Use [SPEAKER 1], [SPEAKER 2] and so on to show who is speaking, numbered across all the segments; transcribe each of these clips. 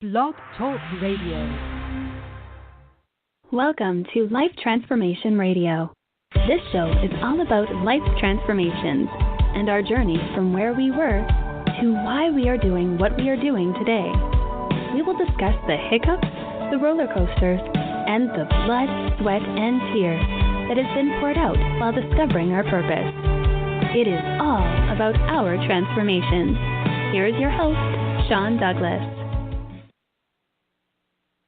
[SPEAKER 1] Blog Talk Radio.
[SPEAKER 2] Welcome to Life Transformation Radio. This show is all about life transformations and our journey from where we were to why we are doing what we are doing today. We will discuss the hiccups, the roller coasters, and the blood, sweat, and tears that has been poured out while discovering our purpose. It is all about our transformation. Here is your host, Sean Douglas.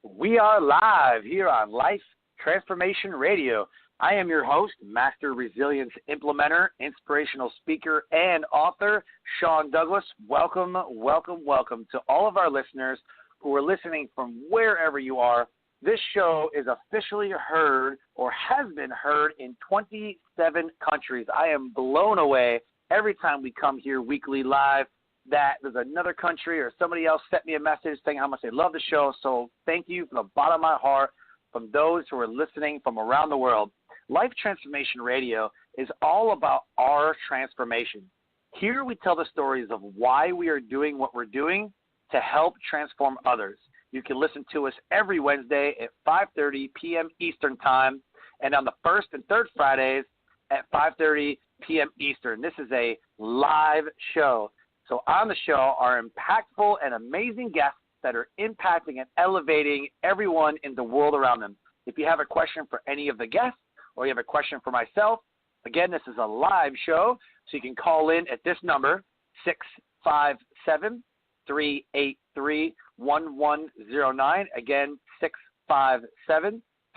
[SPEAKER 3] We are live here on Life Transformation Radio. I am your host, Master Resilience Implementer, Inspirational Speaker, and author, Sean Douglas. Welcome, welcome, welcome to all of our listeners who are listening from wherever you are. This show is officially heard or has been heard in 27 countries. I am blown away every time we come here weekly live that there's another country or somebody else sent me a message saying how much they love the show. So thank you from the bottom of my heart from those who are listening from around the world. Life Transformation Radio is all about our transformation. Here we tell the stories of why we are doing what we're doing to help transform others. You can listen to us every Wednesday at 5:30 p.m. Eastern Time and on the first and third Fridays at 5:30 p.m. Eastern. This is a live show. So on the show are impactful and amazing guests that are impacting and elevating everyone in the world around them. If you have a question for any of the guests or you have a question for myself, again, this is a live show, so you can call in at this number, 657-383-1109. Again,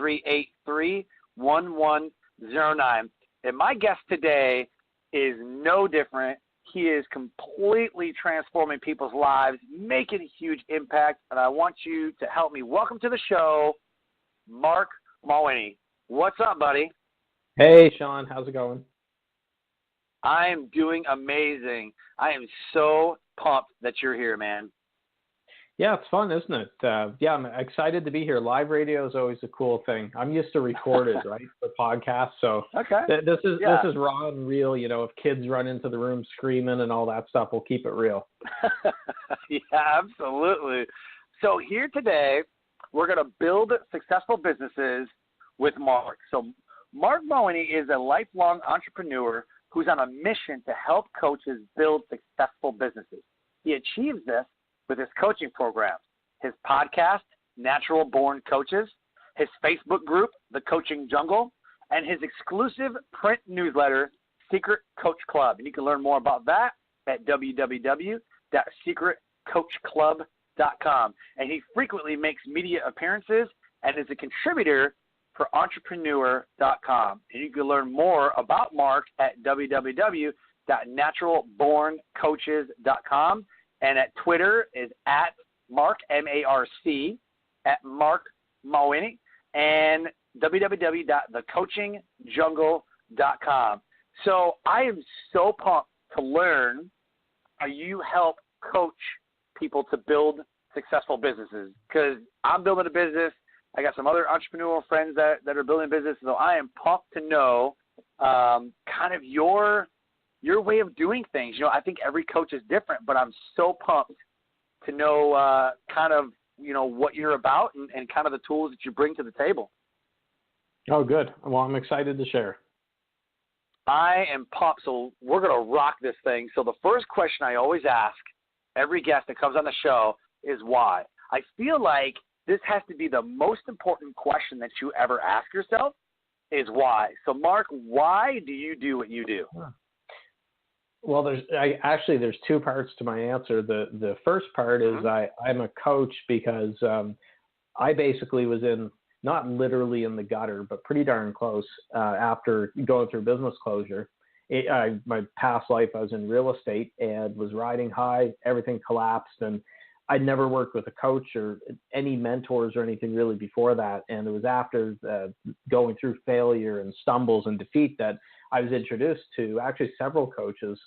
[SPEAKER 3] 657-383-1109. And my guest today is no different. He is completely transforming people's lives, making a huge impact, and I want you to help me welcome to the show, Marc Mawhinney. What's up, buddy?
[SPEAKER 4] Hey, Sean. How's it going?
[SPEAKER 3] I am doing amazing. I am so pumped that you're here, man.
[SPEAKER 4] Yeah, it's fun, isn't it? Yeah, I'm excited to be here. Live radio is always a cool thing. I'm used to recorded, right, for podcasts. So
[SPEAKER 3] okay.
[SPEAKER 4] This is raw and real. You know, if kids run into the room screaming and all that stuff, we'll keep it real.
[SPEAKER 3] Yeah, absolutely. So here today, we're going to build successful businesses with Marc. So Marc Mawhinney is a lifelong entrepreneur who's on a mission to help coaches build successful businesses. He achieves this with his coaching programs, his podcast, Natural Born Coaches, his Facebook group, The Coaching Jungle, and his exclusive print newsletter, Secret Coach Club. And you can learn more about that at www.secretcoachclub.com. And he frequently makes media appearances and is a contributor for entrepreneur.com. And you can learn more about Marc at www.naturalborncoaches.com. And at Twitter is at Marc, M-A-R-C, at Marc Mawhinney, and www.thecoachingjungle.com. So I am so pumped to learn how you help coach people to build successful businesses, because I'm building a business. I got some other entrepreneurial friends that are building businesses, so I am pumped to know kind of your way of doing things. You know, I think every coach is different, but I'm so pumped to know kind of, you know, what you're about and kind of the tools that you bring to the table.
[SPEAKER 4] Oh, good. Well, I'm excited to share.
[SPEAKER 3] I am pumped, so we're going to rock this thing. So the first question I always ask every guest that comes on the show is why. I feel like this has to be the most important question that you ever ask yourself is why. So, Marc, why do you do what you do?
[SPEAKER 4] Well, there's two parts to my answer. The first part is I'm a coach because I basically was not literally in the gutter, but pretty darn close after going through business closure. My past life, I was in real estate and was riding high. Everything collapsed, and I'd never worked with a coach or any mentors or anything really before that. And it was after going through failure and stumbles and defeat that I was introduced to actually several coaches.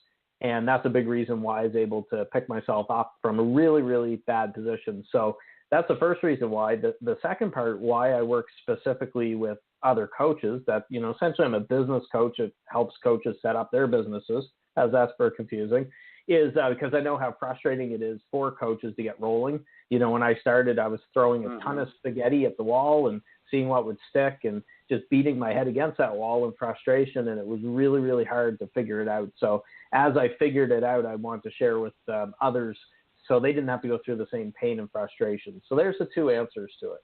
[SPEAKER 4] And that's a big reason why I was able to pick myself up from a really, really bad position. So that's the first reason why. The second part, why I work specifically with other coaches that, you know, essentially I'm a business coach. It helps coaches set up their businesses, as that's very confusing, is because I know how frustrating it is for coaches to get rolling When I started, I was throwing a ton of spaghetti at the wall and seeing what would stick and just beating my head against that wall in frustration. And it was really, really hard to figure it out. So as I figured it out, I wanted to share with others so they didn't have to go through the same pain and frustration. So there's the two answers to it.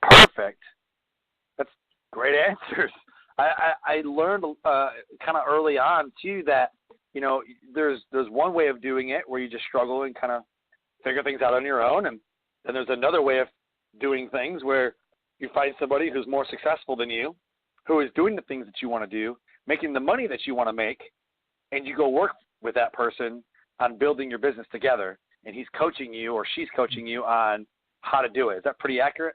[SPEAKER 3] Perfect. That's great answers. I learned kind of early on too that there's one way of doing it where you just struggle and kind of figure things out on your own, and then there's another way of doing things where you find somebody who's more successful than you, who is doing the things that you want to do, making the money that you want to make, and you go work with that person on building your business together, and he's coaching you or she's coaching you on how to do it. Is that pretty accurate?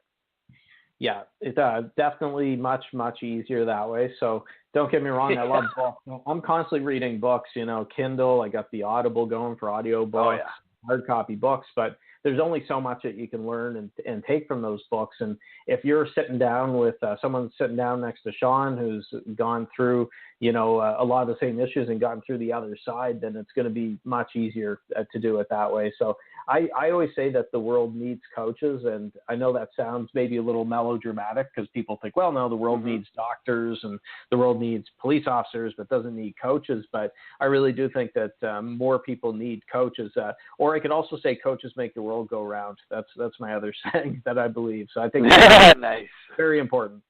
[SPEAKER 4] Yeah, it's definitely much, much easier that way. So don't get me wrong, I love books. I'm constantly reading books, Kindle. I got the Audible going for audio books, hard copy books, but there's only so much that you can learn and take from those books. And if you're sitting down with someone sitting down next to Sean who's gone through, a lot of the same issues and gotten through the other side, then it's going to be much easier to do it that way. So I always say that the world needs coaches, and I know that sounds maybe a little melodramatic because people think, well, no, the world needs doctors and the world needs police officers, but doesn't need coaches. But I really do think that more people need coaches. Or I could also say coaches make the world go round. That's my other saying that I believe. So I think that's
[SPEAKER 3] nice.
[SPEAKER 4] Very important.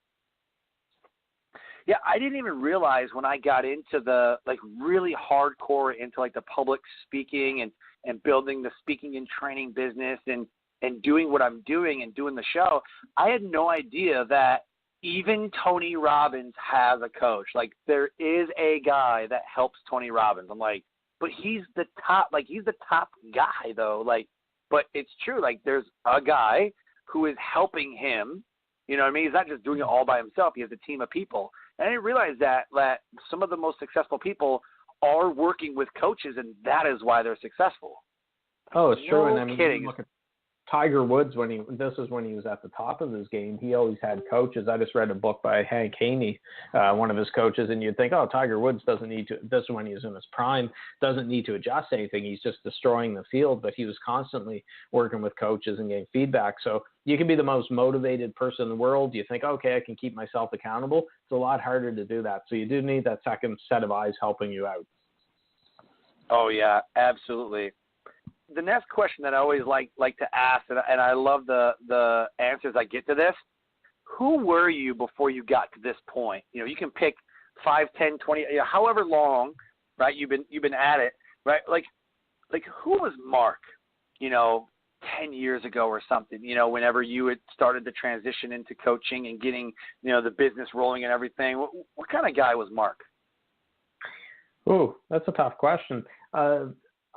[SPEAKER 3] Yeah, I didn't even realize when I got into the really hardcore into the public speaking and building the speaking and training business and doing what I'm doing and doing the show, I had no idea that even Tony Robbins has a coach. There is a guy that helps Tony Robbins. I'm like, but he's the top guy though. But it's true. There's a guy who is helping him. You know what I mean? He's not just doing it all by himself. He has a team of people. And I didn't realize that some of the most successful people are working with coaches, and that is why they're successful.
[SPEAKER 4] Oh, it's true.
[SPEAKER 3] No
[SPEAKER 4] And
[SPEAKER 3] kidding.
[SPEAKER 4] Look at Tiger Woods this is when he was at the top of his game. He always had coaches. I just read a book by Hank Haney, one of his coaches, and you'd think, oh, Tiger Woods doesn't need to. This is when he was in his prime, doesn't need to adjust anything. He's just destroying the field. But he was constantly working with coaches and getting feedback. So you can be the most motivated person in the world. You think, okay, I can keep myself accountable. It's a lot harder to do that. So you do need that second set of eyes helping you out.
[SPEAKER 3] Oh yeah, absolutely. The next question that I always like to ask, and I love the answers I get to this, who were you before you got to this point? You can pick 5, 10, 20, however long, right? You've been at it, right? Who was Mark, 10 years ago or something, whenever you had started the transition into coaching and getting, the business rolling and everything? What kind of guy was Mark?
[SPEAKER 4] Oh, that's a tough question. I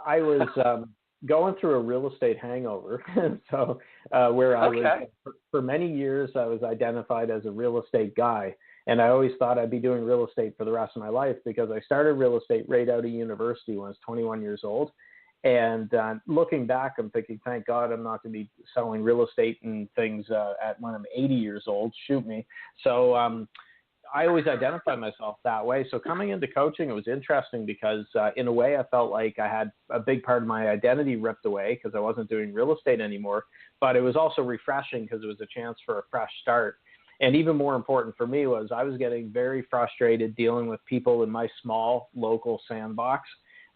[SPEAKER 4] was going through a real estate hangover. So where I was, for many years, I was identified as a real estate guy. And I always thought I'd be doing real estate for the rest of my life because I started real estate right out of university when I was 21 years old. And looking back, I'm thinking, thank God I'm not going to be selling real estate and things when I'm 80 years old. Shoot me. So I always identified myself that way. So coming into coaching, it was interesting because in a way I felt like I had a big part of my identity ripped away because I wasn't doing real estate anymore. But it was also refreshing because it was a chance for a fresh start. And even more important for me was I was getting very frustrated dealing with people in my small local sandbox.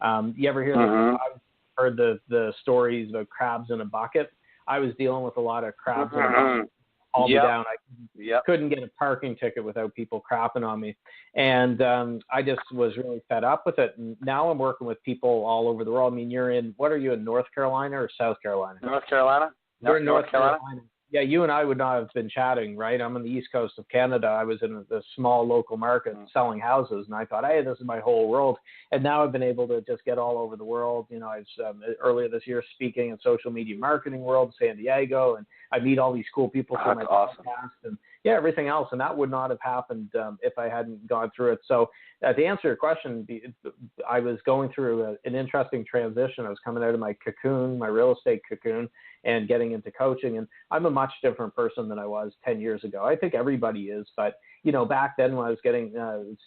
[SPEAKER 4] You ever hear I've heard the stories about crabs in a bucket? I was dealing with a lot of crabs in a bucket. All me down. I couldn't get a parking ticket without people crapping on me. And I just was really fed up with it. And now I'm working with people all over the world. I mean, what are you in North Carolina or South Carolina?
[SPEAKER 3] North Carolina.
[SPEAKER 4] You're in North Carolina. Yeah, you and I would not have been chatting, right? I'm on the east coast of Canada. I was in the small local market selling houses, and I thought, hey, this is my whole world. And now I've been able to just get all over the world. I was earlier this year speaking in social media marketing world, San Diego, and I meet all these cool people through my podcast and everything else. And that would not have happened if I hadn't gone through it. So to answer your question, I was going through an interesting transition. I was coming out of my cocoon, my real estate cocoon, and getting into coaching. And I'm a much different person than I was 10 years ago. I think everybody is, but back then when I was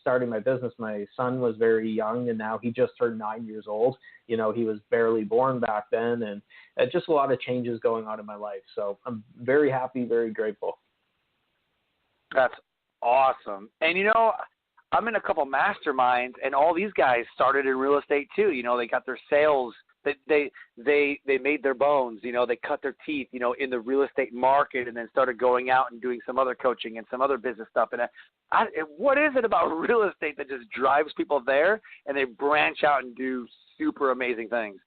[SPEAKER 4] starting my business, my son was very young, and now he just turned 9 years old. He was barely born back then, and just a lot of changes going on in my life. So I'm very happy, very grateful.
[SPEAKER 3] That's awesome. And I'm in a couple masterminds, and all these guys started in real estate too. They got their sales. They made their bones. They cut their teeth. In the real estate market, and then started going out and doing some other coaching and some other business stuff. And what is it about real estate that just drives people there, and they branch out and do super amazing things?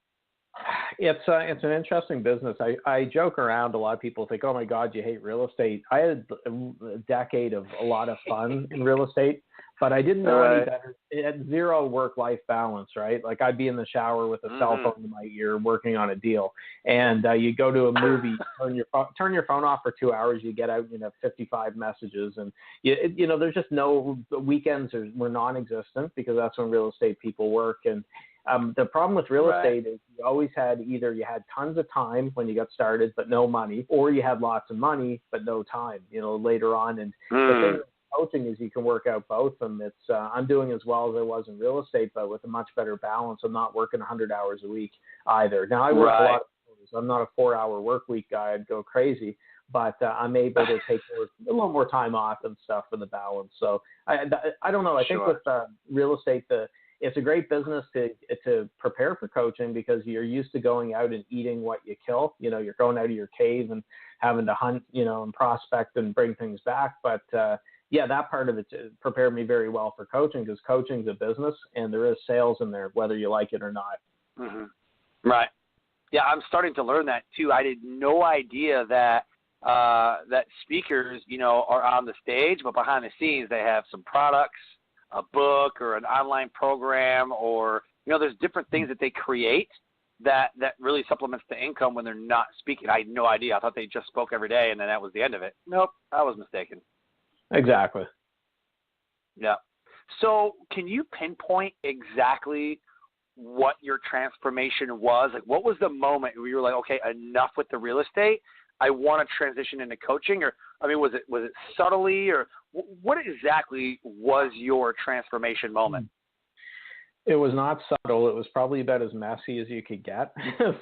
[SPEAKER 4] It's an interesting business. I joke around. A lot of people think, "Oh my God, you hate real estate." I had a decade of a lot of fun in real estate, but I didn't know any better. It had zero work-life balance, right? Like I'd be in the shower with a cell phone in my ear working on a deal, and you go to a movie, turn your phone off for 2 hours, you get out 55 messages, and there's just no weekends were non-existent because that's when real estate people work. And the problem with real estate is you always had either you had tons of time when you got started but no money, or you had lots of money but no time, later on. And the thing with coaching is you can work out both. And it's I'm doing as well as I was in real estate, but with a much better balance. I'm not working 100 hours a week either. Now I work a lot of hours. I'm not a 4-hour work week guy. I'd go crazy. But I'm able to take a little more time off and stuff for the balance. So I don't know. I think with real estate, it's a great business to prepare for coaching because you're used to going out and eating what you kill. You're going out of your cave and having to hunt, and prospect and bring things back. But that part of it prepared me very well for coaching because coaching's a business and there is sales in there, whether you like it or not.
[SPEAKER 3] Mm-hmm. Right. Yeah, I'm starting to learn that too. I had no idea that speakers, are on the stage, but behind the scenes they have some products, a book or an online program, or there's different things that they create that really supplements the income when they're not speaking. I had no idea. I thought they just spoke every day and then that was the end of it. Nope, I was mistaken.
[SPEAKER 4] Exactly.
[SPEAKER 3] Yeah. So can you pinpoint exactly what your transformation was? Like, what was the moment where you were like, okay, enough with the real estate, I want to transition into coaching? Or was it subtly, or what exactly was your transformation moment?
[SPEAKER 4] It was not subtle. It was probably about as messy as you could get.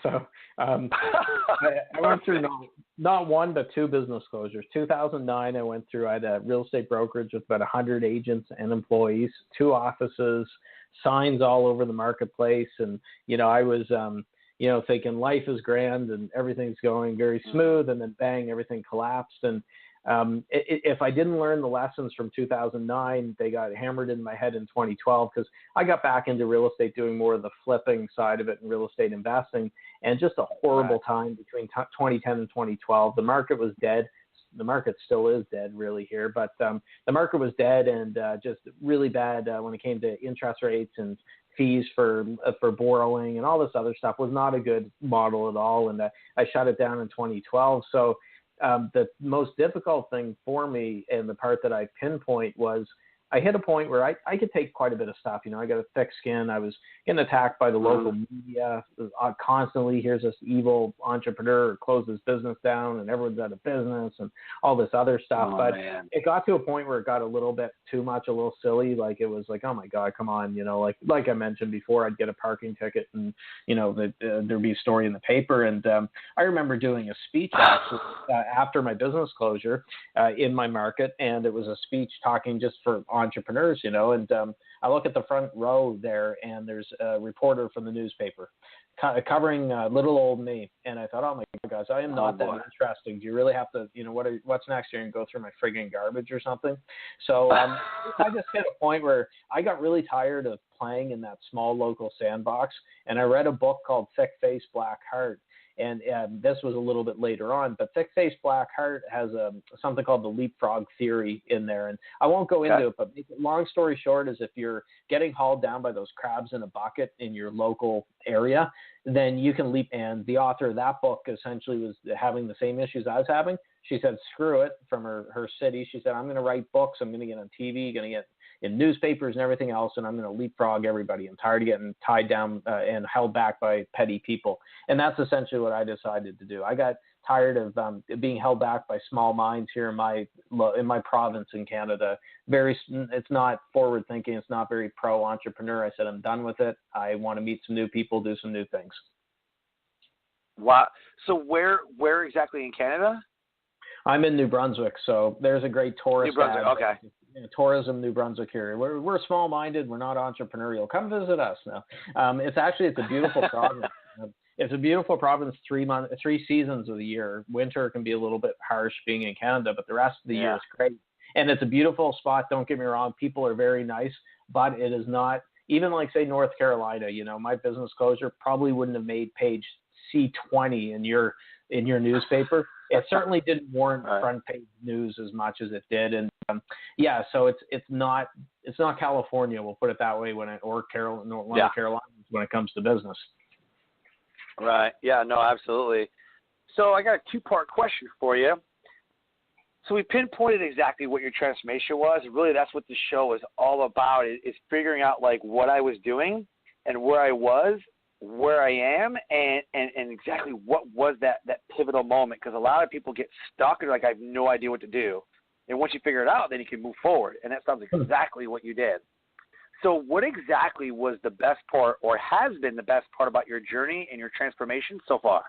[SPEAKER 4] So I went through not one, but two business closures. 2009, I went through, I had a real estate brokerage with about 100 agents and employees, 2 offices, signs all over the marketplace. And, I was, thinking life is grand and everything's going very smooth, and then bang, everything collapsed. And if I didn't learn the lessons from 2009, they got hammered in my head in 2012 because I got back into real estate doing more of the flipping side of it and real estate investing, and just a horrible time between 2010 and 2012. The market was dead. The market still is dead really here, but the market was dead and just really bad when it came to interest rates and fees for borrowing and all this other stuff. Was not a good model at all, and I shut it down in 2012. So the most difficult thing for me, and the part that I pinpoint, was I hit a point where I could take quite a bit of stuff. I got a thick skin. I was getting attacked by the local media constantly. Here's this evil entrepreneur who closed his business down and everyone's out of business and all this other stuff. It got to a point where it got a little bit too much, a little silly. Like, it was like, oh my God, come on. Like I mentioned before, I'd get a parking ticket and, there'd be a story in the paper. And I remember doing a speech actually after my business closure in my market. And it was a speech talking just for entrepreneurs, and I look at the front row there, and there's a reporter from the newspaper covering little old me, and I thought, oh my God, I am not that interesting. Do you really have to, what's next year, and go through my friggin' garbage or something? So I just hit a point where I got really tired of playing in that small local sandbox, and I read a book called Thick Face, Black Heart. And this was a little bit later on, but Thick Face, Black Heart has something called the leapfrog theory in there. And I won't go into it, but long story short is if you're getting hauled down by those crabs in a bucket in your local area, then you can leap. And the author of that book essentially was having the same issues I was having. She said, screw it, from her city. She said, I'm going to write books. I'm going to get on TV, going to get in newspapers and everything else, and I'm going to leapfrog everybody. I'm tired of getting tied down and held back by petty people. And that's essentially what I decided to do. I got tired of being held back by small minds here in my province in Canada. It's not forward thinking. It's not very pro entrepreneur. I said, I'm done with it. I want to meet some new people, do some new things.
[SPEAKER 3] Wow. So where exactly in Canada?
[SPEAKER 4] I'm in New Brunswick, so there's a great tourist.
[SPEAKER 3] New Brunswick, okay.
[SPEAKER 4] Tourism, New Brunswick here. We're small-minded. We're not entrepreneurial. Come visit us now. It's a beautiful province. It's a beautiful province. 3 seasons of the year. Winter can be a little bit harsh being in Canada, but the rest of the year is great. And it's a beautiful spot. Don't get me wrong. People are very nice, but it is not even like say North Carolina. My business closure probably wouldn't have made page C20 in your newspaper. It certainly didn't warrant front page news as much as it did, and so it's not California, we'll put it that way, North Carolina when it comes to business.
[SPEAKER 3] Right. Yeah. No. Absolutely. So I got a 2-part question for you. So we pinpointed exactly what your transformation was. Really, that's what the show is all about. Is figuring out like what I was doing and where I was, where I am, and exactly what was that pivotal moment. Because a lot of people get stuck and like, I have no idea what to do. And once you figure it out, then you can move forward. And that sounds exactly what you did. So what exactly was the best part or has been the best part about your journey and your transformation so far?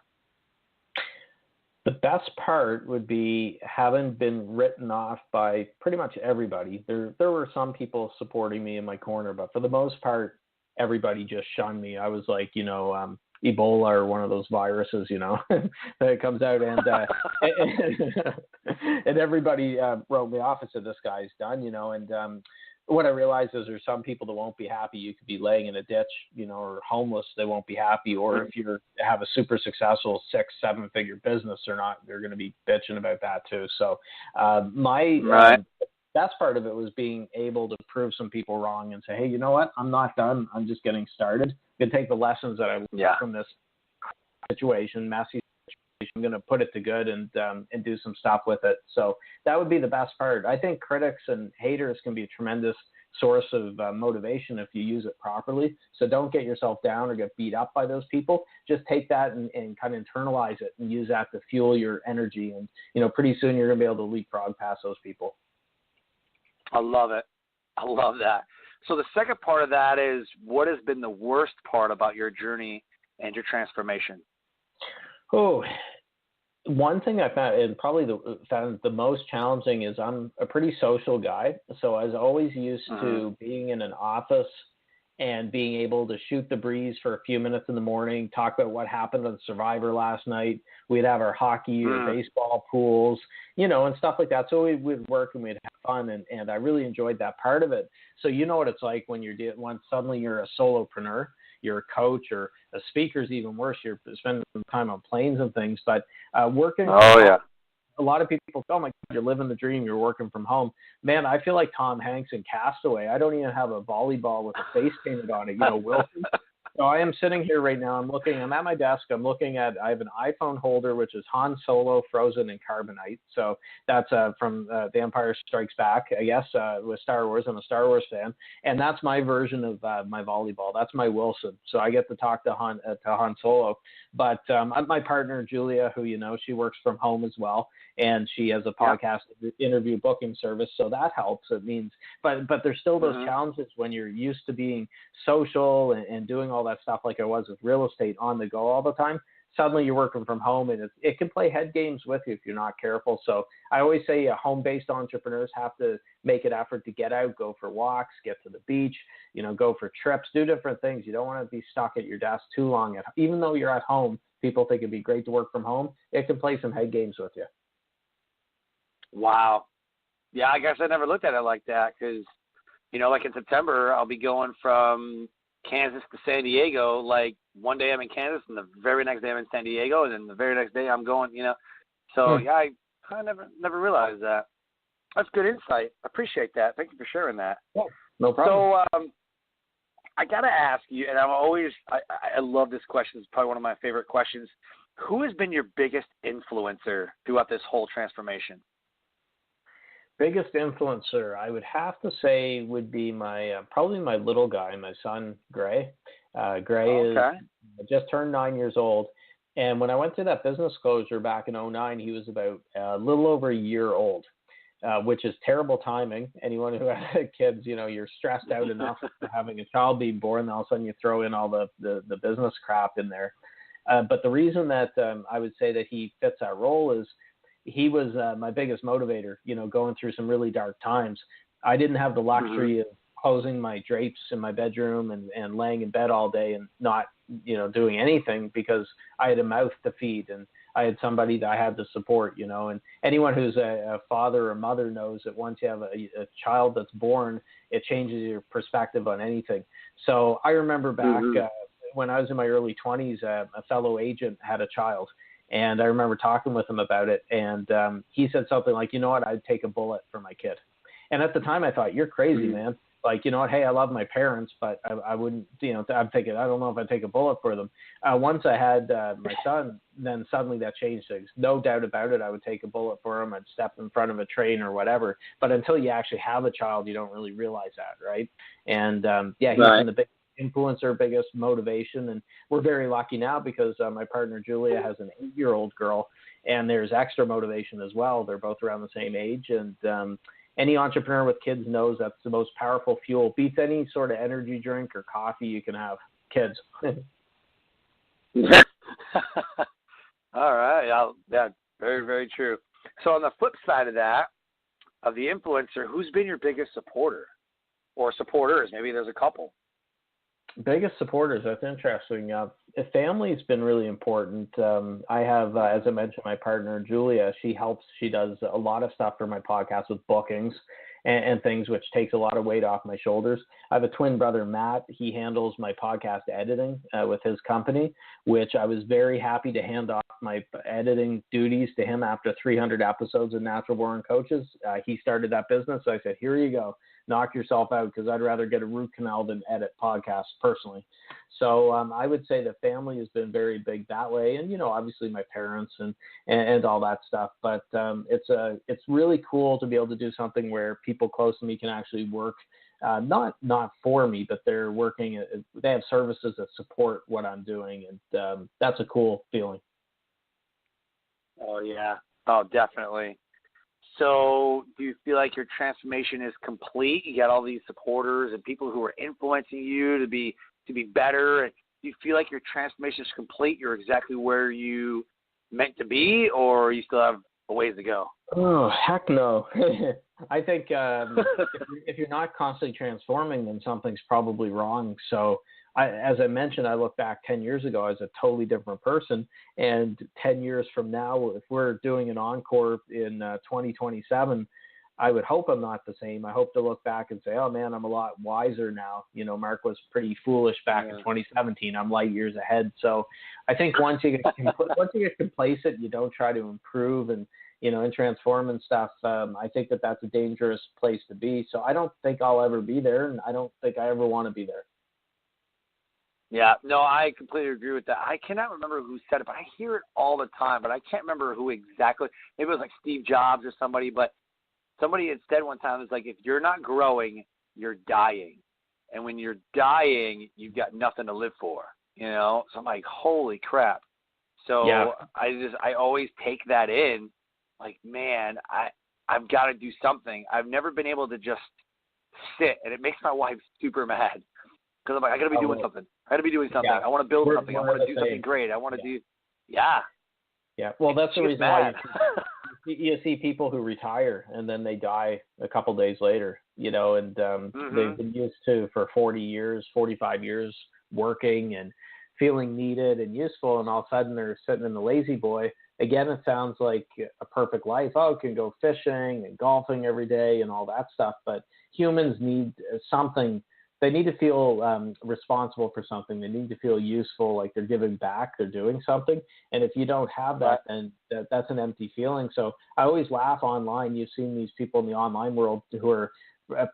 [SPEAKER 4] The best part would be having been written off by pretty much everybody. There were some people supporting me in my corner, but for the most part, everybody just shunned me. I was like, Ebola or one of those viruses, that comes out and everybody wrote me off and said, this guy's done, and what I realized is there's some people that won't be happy. You could be laying in a ditch, or homeless. They won't be happy. Or if you have a super successful 6-7 figure business or not, they're going to be bitching about that too. So best part of it was being able to prove some people wrong and say, hey, you know what? I'm not done. I'm just getting started. I'm going to take the lessons that I learned from this messy situation. I'm going to put it to good and do some stuff with it. So that would be the best part. I think critics and haters can be a tremendous source of motivation if you use it properly. So don't get yourself down or get beat up by those people. Just take that and kind of internalize it and use that to fuel your energy. And, pretty soon you're going to be able to leapfrog past those people.
[SPEAKER 3] I love it. I love that. So the second part of that is, what has been the worst part about your journey and your transformation?
[SPEAKER 4] Oh, one thing I found, and probably found the most challenging, is I'm a pretty social guy. So I was always used to being in an office and being able to shoot the breeze for a few minutes in the morning, talk about what happened on Survivor last night. We'd have our hockey or baseball pools, and stuff like that. So we'd work and we'd have fun, and I really enjoyed that part of it. So you know what it's like when suddenly you're a solopreneur. You're a coach or a speaker is even worse. You're spending time on planes and things, but working. A lot of people, oh my God, you're living the dream. You're working from home. Man, I feel like Tom Hanks in Castaway. I don't even have a volleyball with a face painted on it. Wilson. So I am sitting here right now. I'm at my desk. I have an iPhone holder, which is Han Solo frozen in carbonite. So that's from The Empire Strikes Back, I guess, with Star Wars. I'm a Star Wars fan. And that's my version of my volleyball. That's my Wilson. So I get to talk to Han Solo. But my partner, Julia, who she works from home as well. And she has a podcast interview booking service. So that helps. It means, but there's still those challenges when you're used to being social and doing all that stuff like I was with real estate on the go all the time. Suddenly you're working from home, and it can play head games with you if you're not careful. So I always say home-based entrepreneurs have to make an effort to get out, go for walks, get to the beach, go for trips, do different things. You don't want to be stuck at your desk too long. Even though you're at home, people think it'd be great to work from home. It can play some head games with you.
[SPEAKER 3] Wow. Yeah, I guess I never looked at it like that because, like in September, I'll be going from Kansas to San Diego. Like one day I'm in Kansas and the very next day I'm in San Diego, and then the very next day I'm going, So I kind of never realized that. That's good insight. I appreciate that. Thank you for sharing that.
[SPEAKER 4] Yeah, no problem.
[SPEAKER 3] So I got to ask you, and I love this question. It's probably one of my favorite questions. Who has been your biggest influencer throughout this whole transformation?
[SPEAKER 4] Biggest influencer, I would have to say, would be my probably my little guy, my son Gray. Gray is just turned 9 years old, and when I went through that business closure back in '09, he was about a little over a year old, which is terrible timing. Anyone who has kids, you're stressed out enough having a child be born, and all of a sudden you throw in all the business crap in there. But the reason that I would say that he fits that role is he was my biggest motivator, going through some really dark times. I didn't have the luxury of closing my drapes in my bedroom and laying in bed all day and not, doing anything, because I had a mouth to feed and I had somebody that I had to support, and anyone who's a father or mother knows that once you have a child that's born, it changes your perspective on anything. So I remember back when I was in my early 20s, a fellow agent had a child. And I remember talking with him about it, and he said something like, you know what, I'd take a bullet for my kid. And at the time I thought, you're crazy, man. Like, you know what, hey, I love my parents, but I wouldn't, I'm thinking, I don't know if I'd take a bullet for them. Once I had my son, then suddenly that changed things. No doubt about it, I would take a bullet for him. I'd step in front of a train or whatever. But until you actually have a child, you don't really realize that, right? And, he's been the big influencer, biggest motivation, and we're very lucky now because my partner Julia has an 8-year-old girl, and there's extra motivation as well. They're both around the same age, and any entrepreneur with kids knows that's the most powerful fuel. Beats any sort of energy drink or coffee you can have. Kids.
[SPEAKER 3] All right. Yeah, very, very true. So on the flip side of that, of the influencer, who's been your biggest supporter or supporters? Maybe there's a couple.
[SPEAKER 4] Biggest supporters, that's interesting. Family's been really important. I have, as I mentioned, my partner, Julia, she does a lot of stuff for my podcast with bookings and things, which takes a lot of weight off my shoulders. I have a twin brother, Matt. He handles my podcast editing with his company, which I was very happy to hand off my editing duties to him after 300 episodes of Natural Born Coaches. He started that business. So I said, here you go. Knock yourself out, because I'd rather get a root canal than edit podcasts personally. So I would say the family has been very big that way, and obviously my parents and all that stuff. But it's really cool to be able to do something where people close to me can actually work, not for me, but they're working. They have services that support what I'm doing, and that's a cool feeling.
[SPEAKER 3] Oh yeah, oh definitely. So do you feel like your transformation is complete? You got all these supporters and people who are influencing you to be better. And do you feel like your transformation is complete? You're exactly where you meant to be, or you still have a ways to go?
[SPEAKER 4] Oh, heck no. I think if you're not constantly transforming, then something's probably wrong. So as I mentioned, I look back 10 years ago as a totally different person. And 10 years from now, if we're doing an encore in 2027, I would hope I'm not the same. I hope to look back and say, oh, man, I'm a lot wiser now. Mark was pretty foolish back in 2017. I'm light years ahead. So I think once you get complacent, you don't try to improve and transform and stuff. I think that's a dangerous place to be. So I don't think I'll ever be there, and I don't think I ever want to be there.
[SPEAKER 3] Yeah, no, I completely agree with that. I cannot remember who said it, but I hear it all the time, but I can't remember who exactly. Maybe it was like Steve Jobs or somebody, but somebody had said one time, it's like, if you're not growing, you're dying. And when you're dying, you've got nothing to live for, So I'm like, holy crap. So yeah. I always take that in, like, man, I've got to do something. I've never been able to just sit, and it makes my wife super mad. Because I'm like, I got to be doing something. I got to be doing something. Yeah. I want to build something. I want to do something great. I want to do, Yeah.
[SPEAKER 4] Well, that's the reason why you see people who retire and then they die a couple days later, and they've been used to for 40 years, 45 years working and feeling needed and useful. And all of a sudden they're sitting in the lazy boy. Again, it sounds like a perfect life. Oh, can go fishing and golfing every day and all that stuff. But humans need something. They need to feel responsible for something. They need to feel useful, like they're giving back, they're doing something. And if you don't have that, then that's an empty feeling. So I always laugh online. You've seen these people in the online world who are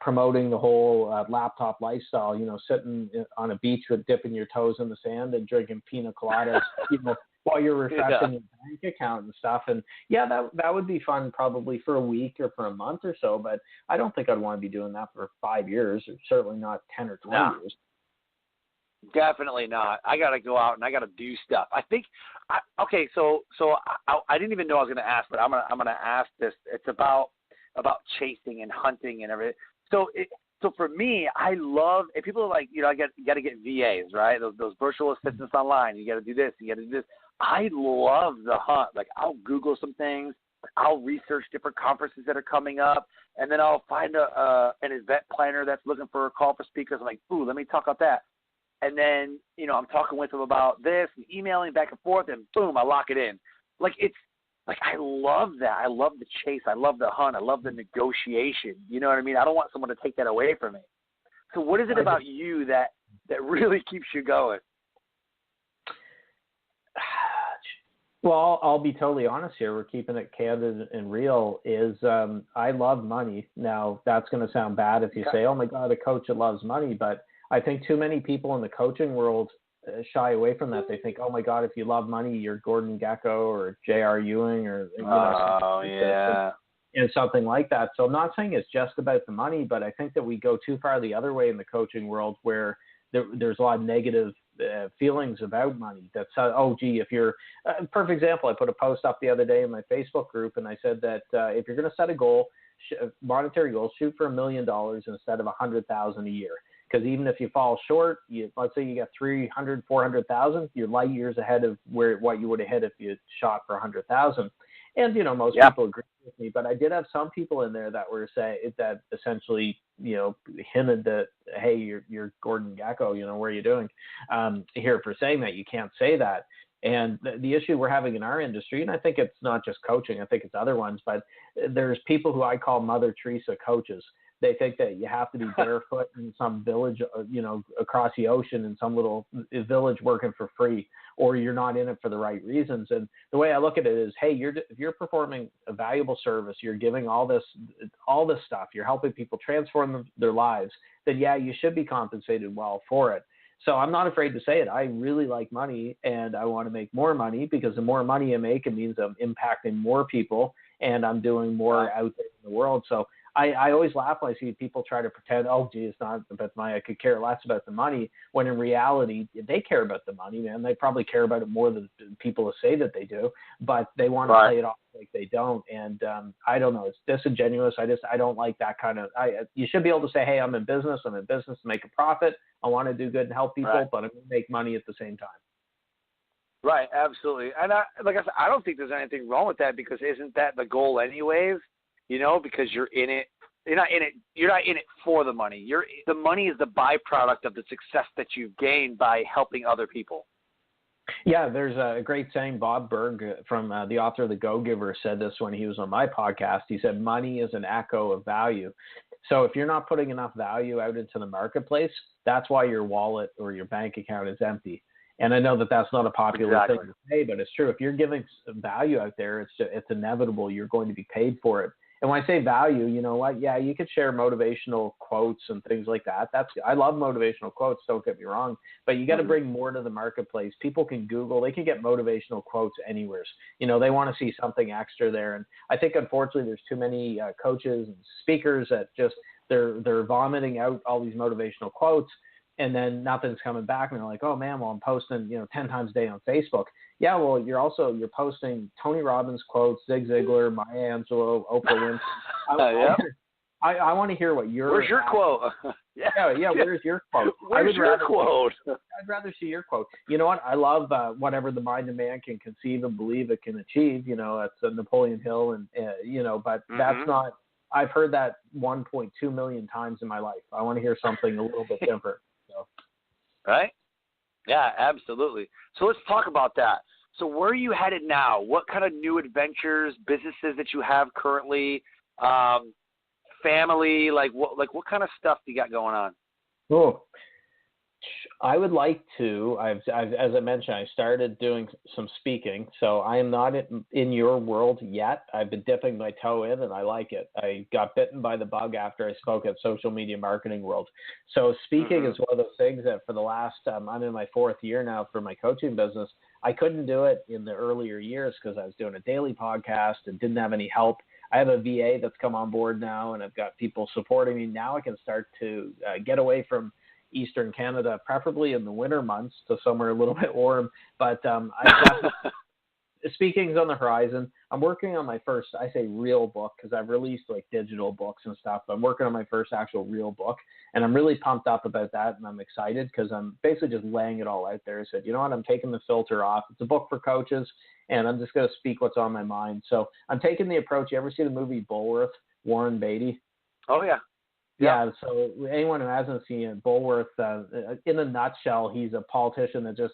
[SPEAKER 4] promoting the whole laptop lifestyle, sitting on a beach with dipping your toes in the sand and drinking pina coladas, while you're refreshing your bank account and stuff. And yeah, that would be fun probably for a week or for a month or so, but I don't think I'd want to be doing that for 5 years, or certainly not 10 or 20 years.
[SPEAKER 3] Definitely not. I got to go out and I got to do stuff. I think, okay, so I didn't even know I was going to ask, but I'm gonna ask this. It's about chasing and hunting and everything. So for me, I love, and people are like, you got to get VAs, right? Those virtual assistants online. You got to do this. You got to do this. I love the hunt. Like, I'll Google some things. I'll research different conferences that are coming up, and then I'll find an event planner that's looking for a call for speakers. I'm like, ooh, let me talk about that. And then, I'm talking with them about this and emailing back and forth, and boom, I lock it in. I love that. I love the chase. I love the hunt. I love the negotiation. You know what I mean? I don't want someone to take that away from me. So what is it about you that really keeps you going?
[SPEAKER 4] Well, I'll be totally honest here. We're keeping it candid and real. I love money. Now, that's going to sound bad if you say, oh, my God, a coach that loves money. But I think too many people in the coaching world shy away from that. They think, oh, my God, if you love money, you're Gordon Gekko or J.R. Ewing or and something like that. So I'm not saying it's just about the money, but I think that we go too far the other way in the coaching world where there's a lot of negative feelings about money. That's if you're perfect example. I put a post up the other day in my Facebook group, and I said that if you're going to set a goal, monetary goal, shoot for $1 million instead of $100,000 a year. Because even if you fall short, let's say you got 300, 400,000, you're light years ahead of what you would have hit if you shot for 100,000. And most people agree with me, but I did have some people in there that were that essentially hinted that, hey, you're Gordon Gekko, what are you doing here for saying that? You can't say that. And the issue we're having in our industry, and I think it's not just coaching, I think it's other ones, but there's people who I call Mother Teresa coaches. They think that you have to be barefoot in some village, across the ocean in some little village working for free, or you're not in it for the right reasons. And the way I look at it is, hey, if you're performing a valuable service, you're giving all this stuff, you're helping people transform their lives, then yeah, you should be compensated well for it. So I'm not afraid to say it. I really like money, and I want to make more money, because the more money I make, it means I'm impacting more people and I'm doing more out there in the world. So I always laugh when I see people try to pretend, oh, gee, it's not about the money. I could care less about the money, when in reality, they care about the money, man. They probably care about it more than people say that they do, but they want to play it off like they don't. And I don't know. It's disingenuous. I don't like that kind of you should be able to say, hey, I'm in business to make a profit. I want to do good and help people, but I'm going to make money at the same time.
[SPEAKER 3] Right, absolutely. And like I said, I don't think there's anything wrong with that, because isn't that the goal anyways? Because you're in it. You're not in it for the money. The money is the byproduct of the success that you've gained by helping other people.
[SPEAKER 4] Yeah, there's a great saying. Bob Berg, from the author of The Go-Giver, said this when he was on my podcast. He said, money is an echo of value. So if you're not putting enough value out into the marketplace, that's why your wallet or your bank account is empty. And I know that that's not a popular thing to say, but it's true. If you're giving value out there, it's inevitable you're going to be paid for it. And when I say value, you know what? Yeah, you could share motivational quotes and things like that. I love motivational quotes, don't get me wrong, but you got to bring more to the marketplace. People can Google, they can get motivational quotes anywhere. They want to see something extra there. And I think, unfortunately, there's too many coaches and speakers that just they're vomiting out all these motivational quotes, and then nothing's coming back. And they're like, oh man, well, I'm posting 10 times a day on Facebook. Yeah, well, you're posting Tony Robbins quotes, Zig Ziglar, Maya Angelou, Oprah Winfrey. I want to hear what
[SPEAKER 3] where's your quote?
[SPEAKER 4] Yeah. Where's your quote?
[SPEAKER 3] Where's your quote?
[SPEAKER 4] I'd rather see your quote. You know what? I love whatever the mind of man can conceive and believe it can achieve. That's Napoleon Hill, and but that's not. I've heard that 1.2 million times in my life. I want to hear something a little bit different. So.
[SPEAKER 3] Right? Yeah, absolutely. So let's talk about that. So where are you headed now? What kind of new adventures, businesses that you have currently, family, what kind of stuff do you got going on?
[SPEAKER 4] Oh, I would like to. As I mentioned, I started doing some speaking, so I am not in your world yet. I've been dipping my toe in, and I like it. I got bitten by the bug after I spoke at Social Media Marketing World. So speaking is one of those things that for the last, I'm in my 4th year now for my coaching business. I couldn't do it in the earlier years because I was doing a daily podcast and didn't have any help. I have a VA that's come on board now, and I've got people supporting me. Now I can start to get away from Eastern Canada, preferably in the winter months, to somewhere a little bit warm. But speaking's on the horizon. I'm working on my first, I say real book, because I've released like digital books and stuff. But I'm working on my first actual real book, and I'm really pumped up about that, and I'm excited because I'm basically just laying it all out there. I said, you know what, I'm taking the filter off. It's a book for coaches, and I'm just going to speak what's on my mind. So I'm taking the approach. You ever see the movie Bulworth, Warren Beatty?
[SPEAKER 3] Oh, yeah.
[SPEAKER 4] Yeah, so anyone who hasn't seen it, Bulworth, in a nutshell, he's a politician that just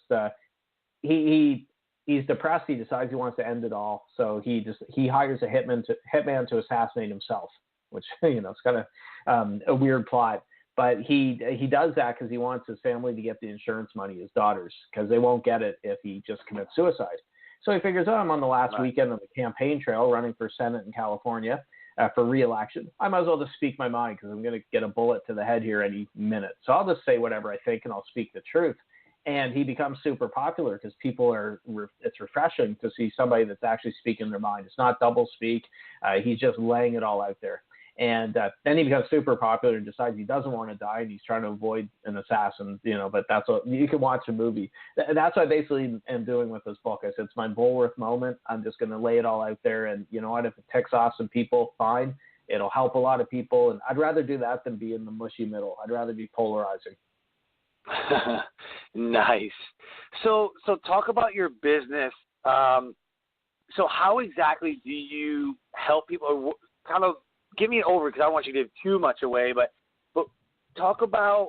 [SPEAKER 4] he's depressed. He decides he wants to end it all, so he hires a hitman to assassinate himself, which it's kind of a weird plot. But he does that because he wants his family to get the insurance money, his daughters, because they won't get it if he just commits suicide. So he figures, I'm on the last weekend of the campaign trail running for Senate in California. For re-election, I might as well just speak my mind because I'm going to get a bullet to the head here any minute. So I'll just say whatever I think and I'll speak the truth. And he becomes super popular because it's refreshing to see somebody that's actually speaking their mind. It's not double speak. He's just laying it all out there. And then he becomes super popular and decides he doesn't want to die and he's trying to avoid an assassin, but that's what you can watch a movie. That's what I basically am doing with this book. I said, it's my Bulworth moment. I'm just going to lay it all out there. And you know what, if it ticks off some people, fine. It'll help a lot of people. And I'd rather do that than be in the mushy middle. I'd rather be polarizing.
[SPEAKER 3] Nice. So talk about your business. So how exactly do you help people? Kind of give me an overview because I don't want you to give too much away, but talk about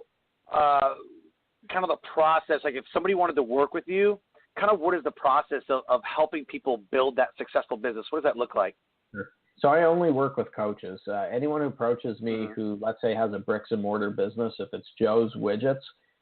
[SPEAKER 3] kind of the process. Like if somebody wanted to work with you, kind of what is the process of helping people build that successful business? What does that look like?
[SPEAKER 4] Sure. So I only work with coaches. Anyone who approaches me who, let's say, has a bricks and mortar business, if it's Joe's Widgets,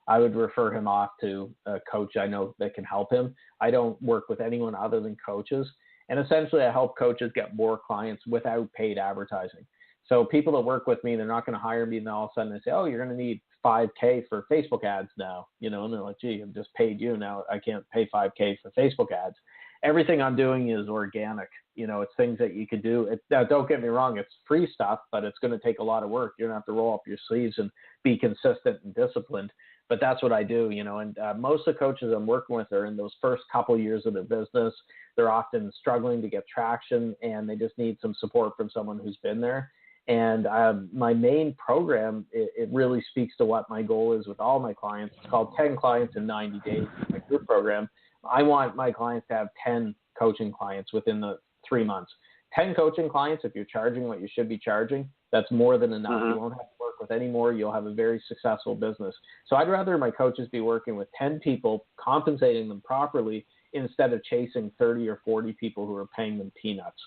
[SPEAKER 4] I would refer him off to a coach I know that can help him. I don't work with anyone other than coaches. And essentially, I help coaches get more clients without paid advertising. So people that work with me, they're not going to hire me, and then all of a sudden they say, oh, you're going to need $5,000 for Facebook ads now. And they're like, gee, I've just paid you. Now I can't pay $5,000 for Facebook ads. Everything I'm doing is organic. It's things that you could do. Don't get me wrong, it's free stuff, but it's going to take a lot of work. You're going to have to roll up your sleeves and be consistent and disciplined. But that's what I do, and most of the coaches I'm working with are in those first couple of years of their business. They're often struggling to get traction, and they just need some support from someone who's been there. And my main program, it really speaks to what my goal is with all my clients. It's called 10 Clients in 90 Days, my group program. I want my clients to have 10 coaching clients within the 3 months. 10 coaching clients, if you're charging what you should be charging, that's more than enough. You won't have to work with any more. You'll have a very successful business. So I'd rather my coaches be working with 10 people, compensating them properly, instead of chasing 30 or 40 people who are paying them peanuts.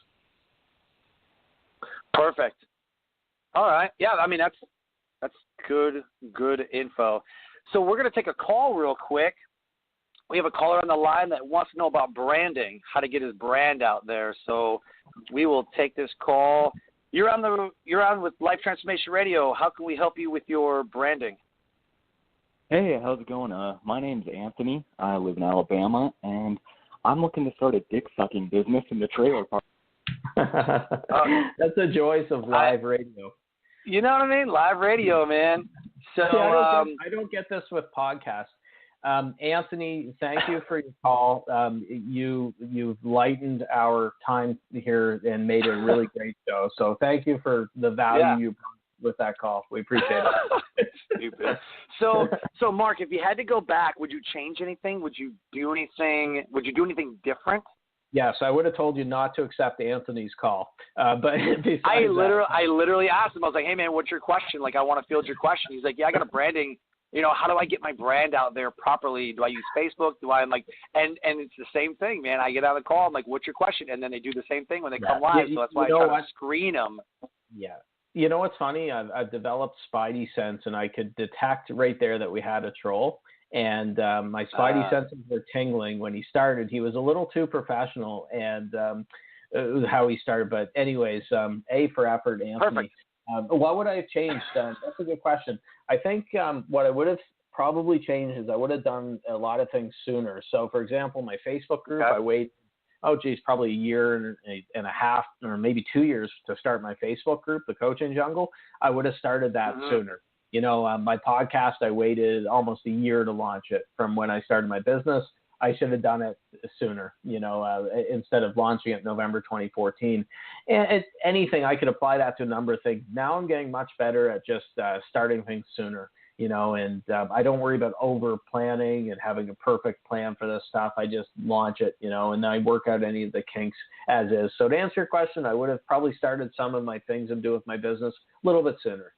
[SPEAKER 3] Perfect. All right. Yeah, I mean, that's good info. So we're going to take a call real quick. We have a caller on the line that wants to know about branding, how to get his brand out there. So we will take this call. You're on with Life Transformation Radio. How can we help you with your branding?
[SPEAKER 5] Hey, how's it going? My name's Anthony. I live in Alabama, and I'm looking to start a dick-sucking business in the trailer park.
[SPEAKER 4] That's the joys of live radio.
[SPEAKER 3] You know what I mean? Live radio, man. So
[SPEAKER 4] I don't get this with podcasts. Anthony, thank you for your call. You've lightened our time here and made a really great show. So thank you for the value you brought with that call. We appreciate it.
[SPEAKER 3] Stupid. So Mark, if you had to go back, would you change anything? Would you do anything? Would you do anything different?
[SPEAKER 4] Yes, I would have told you not to accept Anthony's call. But
[SPEAKER 3] I literally asked him. I was like, "Hey man, what's your question? Like, I want to field your question." He's like, "Yeah, I got a branding. How do I get my brand out there properly? Do I use Facebook? And it's the same thing, man. I get on the call. I'm like, what's your question? And then they do the same thing when they come live. So that's why I try to screen them.
[SPEAKER 4] Yeah. You know what's funny? I've developed Spidey sense, and I could detect right there that we had a troll. And my Spidey senses were tingling when he started. He was a little too professional, and how he started. But anyways, A for effort, Anthony.
[SPEAKER 3] Perfect.
[SPEAKER 4] What would I have changed? That's a good question. I think what I would have probably changed is I would have done a lot of things sooner. So, for example, my Facebook group, I waited, probably a year and a half or maybe 2 years to start my Facebook group, the Coaching Jungle. I would have started that sooner. You know, my podcast, I waited almost a year to launch it from when I started my business. I should have done it sooner, you know, instead of launching it in November 2014. And anything, I could apply that to a number of things. Now I'm getting much better at just starting things sooner, you know, and I don't worry about over planning and having a perfect plan for this stuff. I just launch it, you know, and I work out any of the kinks as is. So to answer your question, I would have probably started some of my things I'm doing with my business a little bit sooner.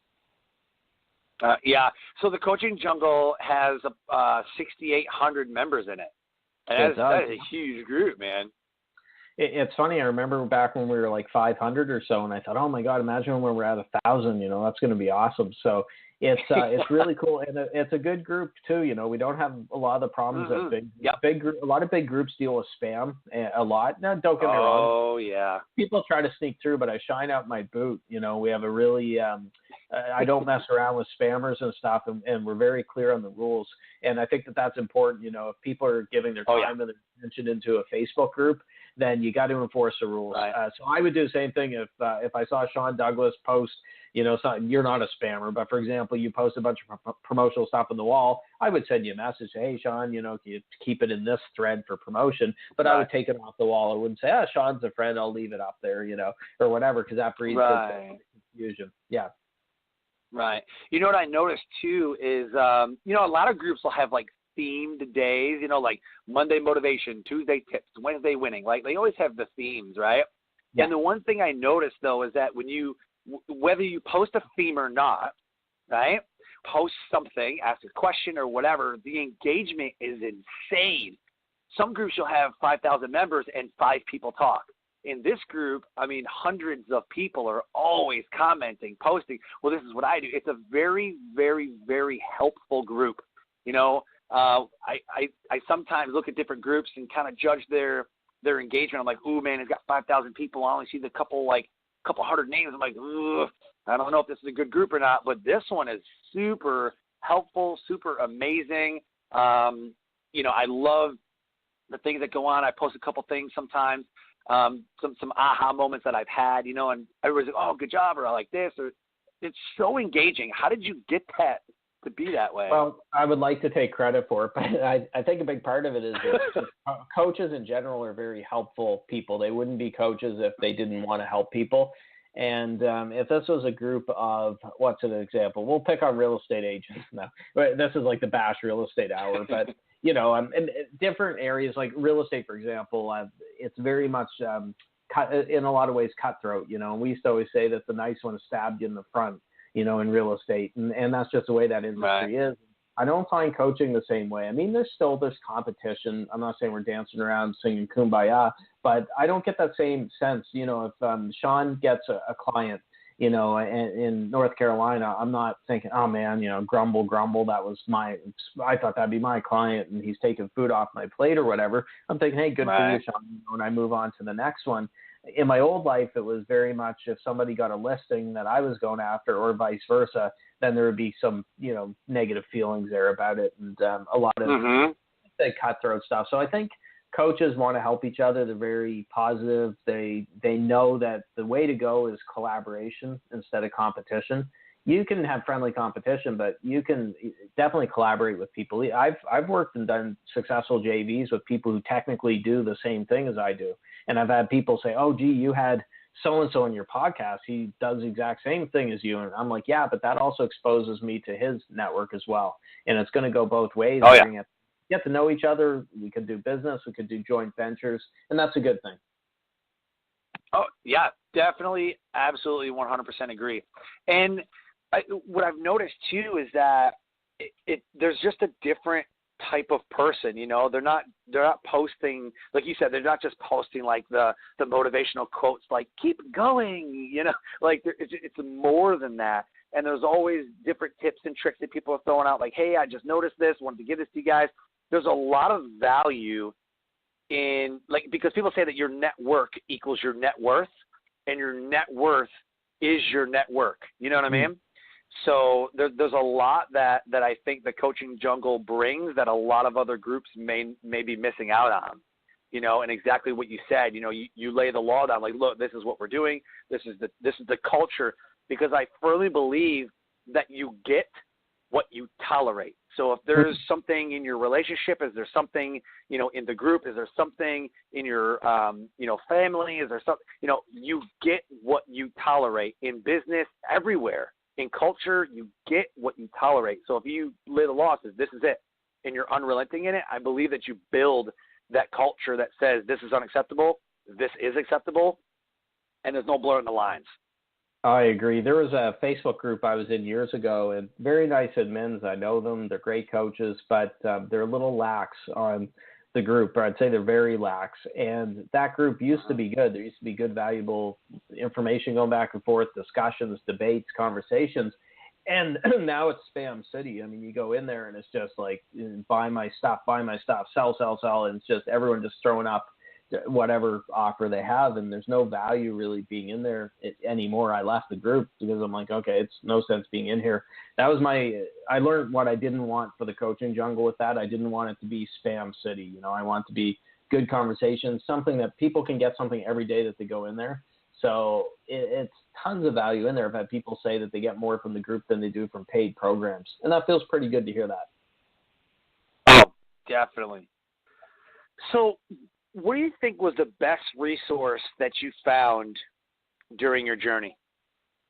[SPEAKER 3] Yeah. So the Coaching Jungle has 6,800 members in it. And that is a huge group, man.
[SPEAKER 4] It's funny. I remember back when we were like 500 or so, and I thought, oh my God, imagine when we're at 1,000. You know, that's going to be awesome. So it's really cool, and it's a good group too. You know, we don't have a lot of the problems that a lot of big groups deal with spam a lot. Now, don't get me wrong.
[SPEAKER 3] Oh yeah.
[SPEAKER 4] People try to sneak through, but I shine out my boot. You know, we have a really I don't mess around with spammers and stuff, and we're very clear on the rules. And I think that that's important. You know, if people are giving their time and their attention into a Facebook group, then you got to enforce the rules.
[SPEAKER 3] Right.
[SPEAKER 4] So I would do the same thing if I saw Sean Douglas post, you know, you're not a spammer, but for example, you post a bunch of promotional stuff on the wall, I would send you a message, hey, Sean, you know, can you keep it in this thread for promotion? But I would take it off the wall. I wouldn't say, Sean's a friend, I'll leave it up there, you know, or whatever, because that breeds confusion. Yeah.
[SPEAKER 3] Right. You know what I noticed too is, you know, a lot of groups will have like themed days, you know, like Monday motivation, Tuesday tips, Wednesday winning. Like they always have the themes, right? Yeah. And the one thing I noticed though is that when whether you post a theme or not, right, post something, ask a question or whatever, the engagement is insane. Some groups you'll have 5,000 members and 5 people talk. In this group, I mean, hundreds of people are always commenting, posting. Well, this is what I do. It's a very, very, very helpful group. You know, I sometimes look at different groups and kind of judge their engagement. I'm like, ooh, man, it's got 5,000 people. I only see the couple hundred names. I'm like, ugh, I don't know if this is a good group or not. But this one is super helpful, super amazing. You know, I love the things that go on. I post a couple things sometimes. Some aha moments that I've had, you know, and everybody's like, oh, good job, or I like this, or it's so engaging. How did you get that to be that way?
[SPEAKER 4] Well, I would like to take credit for it, but I think a big part of it is that coaches in general are very helpful people. They wouldn't be coaches if they didn't want to help people. And if this was a group of, what's an example? We'll pick on real estate agents now. This is like the Bash Real Estate Hour, but you know, in different areas like real estate, for example, it's very much in a lot of ways cutthroat. You know, and we used to always say that the nice one stabbed you in the front. You know, in real estate, and that's just the way that industry is. I don't find coaching the same way. I mean, there's competition. I'm not saying we're dancing around singing Kumbaya, but I don't get that same sense. You know, if Sean gets a client, you know, in North Carolina, I'm not thinking, oh man, you know, grumble. I thought that'd be my client and he's taking food off my plate or whatever. I'm thinking, hey, good for you, Sean. When I move on to the next one. In my old life, it was very much if somebody got a listing that I was going after or vice versa, then there would be some, you know, negative feelings there about it and a lot of cutthroat stuff. So I think coaches want to help each other. They're very positive. They know that the way to go is collaboration instead of competition. You can have friendly competition, but you can definitely collaborate with people. I've worked and done successful JVs with people who technically do the same thing as I do. And I've had people say, oh, gee, you had so-and-so in your podcast. He does the exact same thing as you. And I'm like, yeah, but that also exposes me to his network as well. And it's going to go both ways.
[SPEAKER 3] Oh, yeah.
[SPEAKER 4] Get to know each other. We could do business. We could do joint ventures. And that's a good thing.
[SPEAKER 3] Oh, yeah, definitely. Absolutely. 100% agree. And what I've noticed too is that there's just a different type of person, you know. They're not posting, like you said, they're not just posting like the motivational quotes like keep going, you know, like it's more than that. And there's always different tips and tricks that people are throwing out, like, hey, I just noticed this, wanted to give this to you guys. There's a lot of value in, like, because people say that your network equals your net worth, and your net worth is your network. You know what I mean? So there's a lot that I think the coaching jungle brings that a lot of other groups may be missing out on. And exactly what you said, you lay the law down, like, look, this is what we're doing. This is the culture, because I firmly believe that you get what you tolerate. So if there's something in your relationship, is there something, in the group, is there something in your, family, is there something, you get what you tolerate in business, everywhere. In culture, you get what you tolerate. So if you lay the law, says this is it, and you're unrelenting in it, I believe that you build that culture that says this is unacceptable, this is acceptable, and there's no blurring the lines.
[SPEAKER 4] I agree. There was a Facebook group I was in years ago, and very nice admins. I know them. They're great coaches, but they're a little lax on the group, or I'd say they're very lax. And that group used to be good. There used to be good, valuable information going back and forth, discussions, debates, conversations. And now it's spam city. I mean, you go in there and it's just like, buy my stuff, sell. And it's just everyone just throwing up whatever offer they have. And there's no value really being in there anymore. I left the group because I'm like, okay, it's no sense being in here. That was I learned what I didn't want for the coaching jungle with that. I didn't want it to be spam city. I want it to be good conversations, something that people can get something every day that they go in there. So it's tons of value in there. I've had people say that they get more from the group than they do from paid programs. And that feels pretty good to hear that.
[SPEAKER 3] Oh, definitely. So what do you think was the best resource that you found during your journey?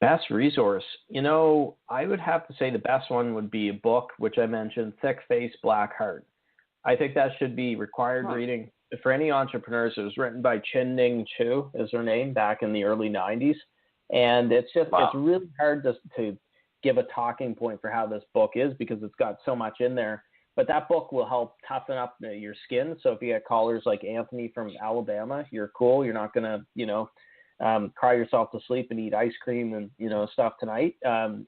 [SPEAKER 4] Best resource? I would have to say the best one would be a book, which I mentioned, Thick Face, Black Heart. I think that should be required reading for any entrepreneurs. It was written by Chin-Ning Chu, is her name, back in the early 90s. And it's just, it's really hard to give a talking point for how this book is because it's got so much in there. But that book will help toughen up your skin. So if you get callers like Anthony from Alabama, you're cool. You're not going to, cry yourself to sleep and eat ice cream and, stuff tonight.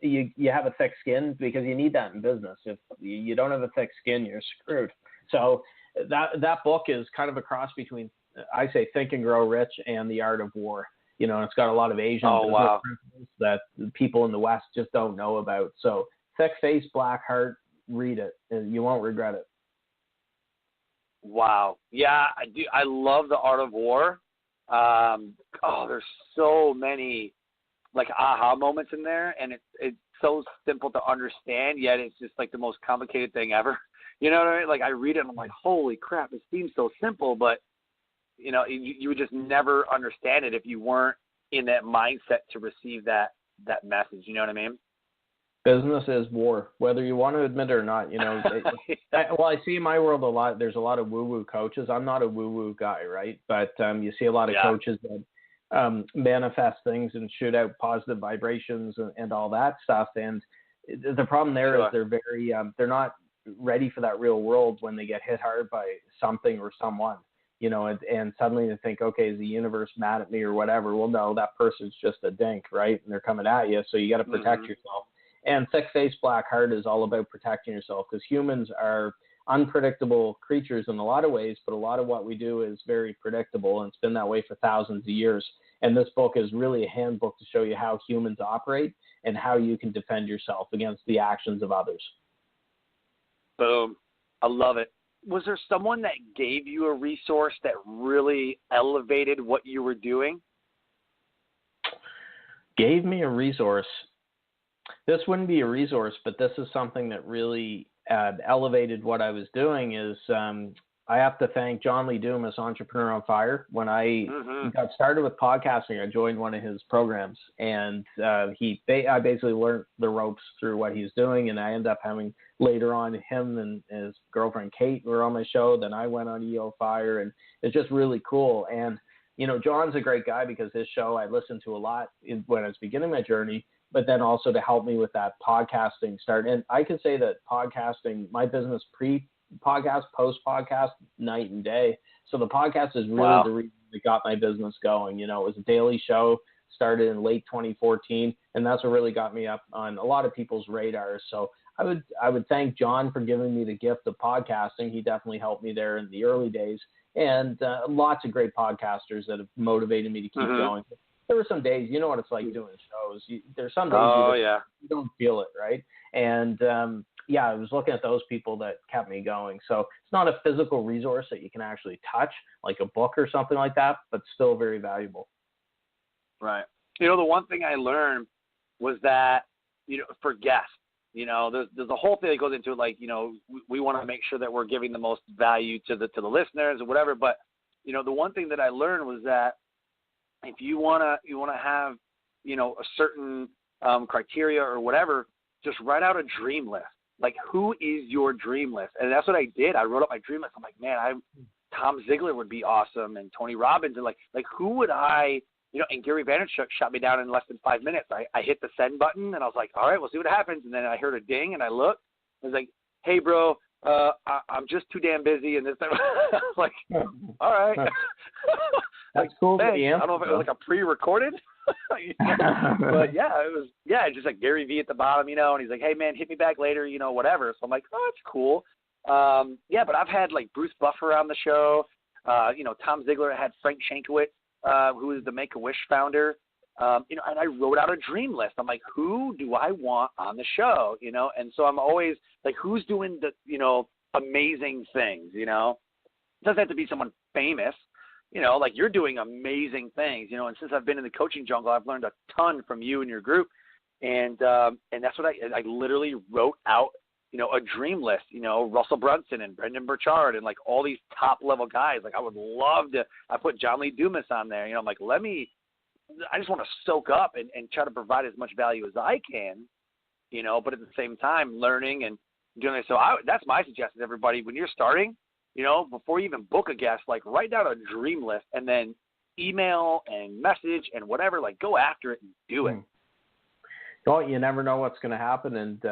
[SPEAKER 4] You have a thick skin because you need that in business. If you don't have a thick skin, you're screwed. So that book is kind of a cross between, I say, Think and Grow Rich and The Art of War. It's got a lot of Asian principles that people in the West just don't know about. So Thick Face, Black Heart, read it. You won't regret it.
[SPEAKER 3] Wow. Yeah, I do. I love The Art of War. There's so many like aha moments in there, and it's so simple to understand, yet it's just like the most complicated thing ever. You know what I mean? Like I read it and I'm like, holy crap, it seems so simple, but you would just never understand it if you weren't in that mindset to receive that message. You know what I mean?
[SPEAKER 4] Business is war, whether you want to admit it or not. I see in my world a lot. There's a lot of woo-woo coaches. I'm not a woo-woo guy, right? But you see a lot of coaches that manifest things and shoot out positive vibrations and all that stuff. And the problem there is they're very they're not ready for that real world when they get hit hard by something or someone. And suddenly they think, okay, is the universe mad at me or whatever? Well, no, that person's just a dink, right? And they're coming at you, so you got to protect yourself. And Thick Face, Black Heart is all about protecting yourself because humans are unpredictable creatures in a lot of ways, but a lot of what we do is very predictable, and it's been that way for thousands of years. And this book is really a handbook to show you how humans operate and how you can defend yourself against the actions of others.
[SPEAKER 3] Boom. I love it. Was there someone that gave you a resource that really elevated what you were doing? Gave me a resource.
[SPEAKER 4] This wouldn't be a resource, but this is something that really elevated what I was doing is I have to thank John Lee Dumas, Entrepreneur on Fire. When I got started with podcasting, I joined one of his programs, and I basically learned the ropes through what he's doing, and I ended up having later on him and his girlfriend Kate were on my show. Then I went on EO Fire, and it's just really cool. And, John's a great guy because his show I listened to a lot when I was beginning my journey, but then also to help me with that podcasting start. And I can say that podcasting, my business pre-podcast, post-podcast, night and day. So the podcast is really the reason that got my business going. It was a daily show, started in late 2014, and that's what really got me up on a lot of people's radars. So I would thank John for giving me the gift of podcasting. He definitely helped me there in the early days, and lots of great podcasters that have motivated me to keep going. there were some days, you know what it's like doing shows. There's some days you don't feel it, right? And I was looking at those people that kept me going. So it's not a physical resource that you can actually touch, like a book or something like that, but still very valuable.
[SPEAKER 3] Right. The one thing I learned was that, for guests, there's a whole thing that goes into it. Like, we want to make sure that we're giving the most value to the listeners or whatever. But, the one thing that I learned was that if you want to have, a certain criteria or whatever, just write out a dream list. Like, who is your dream list? And that's what I did. I wrote up my dream list. I'm like, man, Tom Ziegler would be awesome, and Tony Robbins, and like who would I, and Gary Vaynerchuk shot me down in less than 5 minutes. I hit the send button, and I was like, all right, we'll see what happens. And then I heard a ding, and I looked. I was like, hey, bro, I'm just too damn busy. And this time, I was like, all right.
[SPEAKER 4] That's cool.
[SPEAKER 3] I don't know if it was like a pre-recorded. But it was just like Gary V at the bottom, and he's like, hey man, hit me back later, whatever. So I'm like, oh, that's cool. But I've had like Bruce Buffer on the show, Tom Ziegler. I had Frank Shankowitz, who is the Make-A-Wish founder, and I wrote out a dream list. I'm like, who do I want on the show, and so I'm always like, who's doing the amazing things, It doesn't have to be someone famous. Like you're doing amazing things, and since I've been in the coaching jungle, I've learned a ton from you and your group. And that's what I literally wrote out, a dream list, Russell Brunson and Brendan Burchard and like all these top level guys. Like I would love to, I put John Lee Dumas on there, I'm like, I just want to soak up and try to provide as much value as I can, but at the same time learning and doing it. So that's my suggestion to everybody when you're starting. Before you even book a guest, like write down a dream list and then email and message and whatever, like go after it and do it.
[SPEAKER 4] Well, you never know what's going to happen. And